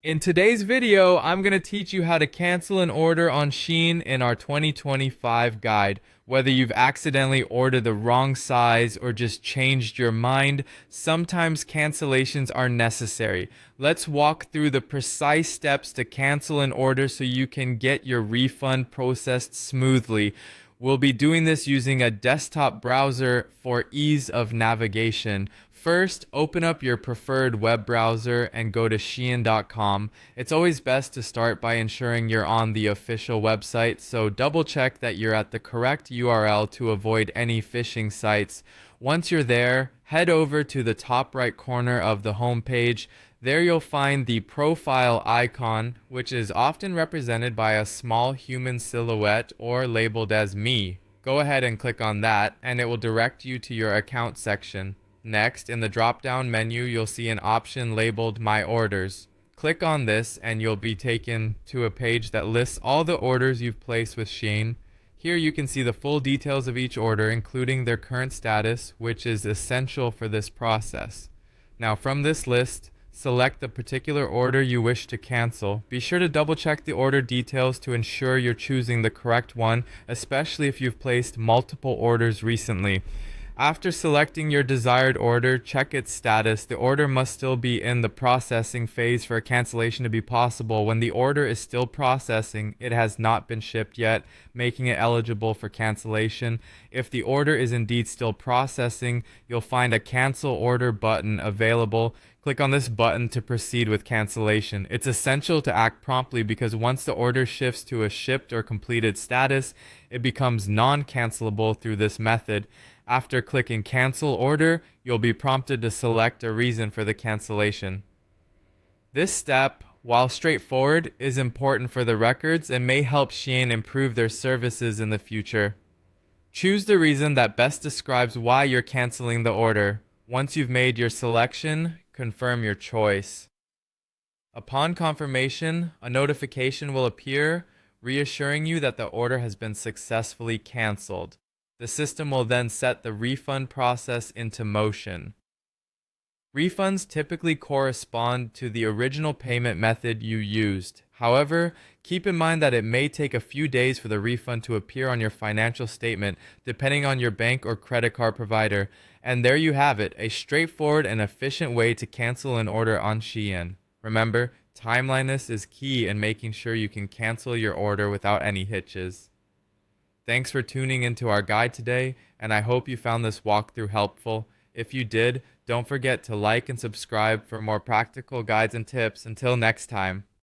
In today's video, I'm going to teach you how to cancel an order on SHEIN in our 2025 guide. Whether you've accidentally ordered the wrong size or just changed your mind, sometimes cancellations are necessary. Let's walk through the precise steps to cancel an order so you can get your refund processed smoothly. We'll be doing this using a desktop browser for ease of navigation. First, open up your preferred web browser and go to shein.com. It's always best to start by ensuring you're on the official website, so double check that you're at the correct URL to avoid any phishing sites. Once you're there, head over to the top right corner of the home page. There you'll find the profile icon, which is often represented by a small human silhouette or labeled as me. Go ahead and click on that, and it will direct you to your account section. Next, in the drop-down menu, you'll see an option labeled My Orders. Click on this and you'll be taken to a page that lists all the orders you've placed with SHEIN. Here you can see the full details of each order, including their current status, which is essential for this process. Now from this list, select the particular order you wish to cancel. Be sure to double check the order details to ensure you're choosing the correct one, especially if you've placed multiple orders recently. After selecting your desired order, check its status. The order must still be in the processing phase for a cancellation to be possible. When the order is still processing, it has not been shipped yet, making it eligible for cancellation. If the order is indeed still processing, you'll find a cancel order button available. Click on this button to proceed with cancellation. It's essential to act promptly because once the order shifts to a shipped or completed status, it becomes non-cancelable through this method. After clicking Cancel Order, you'll be prompted to select a reason for the cancellation. This step, while straightforward, is important for the records and may help SHEIN improve their services in the future. Choose the reason that best describes why you're canceling the order. Once you've made your selection, confirm your choice. Upon confirmation, a notification will appear reassuring you that the order has been successfully canceled. The system will then set the refund process into motion. Refunds typically correspond to the original payment method you used. However, keep in mind that it may take a few days for the refund to appear on your financial statement, depending on your bank or credit card provider. And there you have it, a straightforward and efficient way to cancel an order on SHEIN. Remember, timeliness is key in making sure you can cancel your order without any hitches. Thanks for tuning into our guide today, and I hope you found this walkthrough helpful. If you did, don't forget to like and subscribe for more practical guides and tips. Until next time.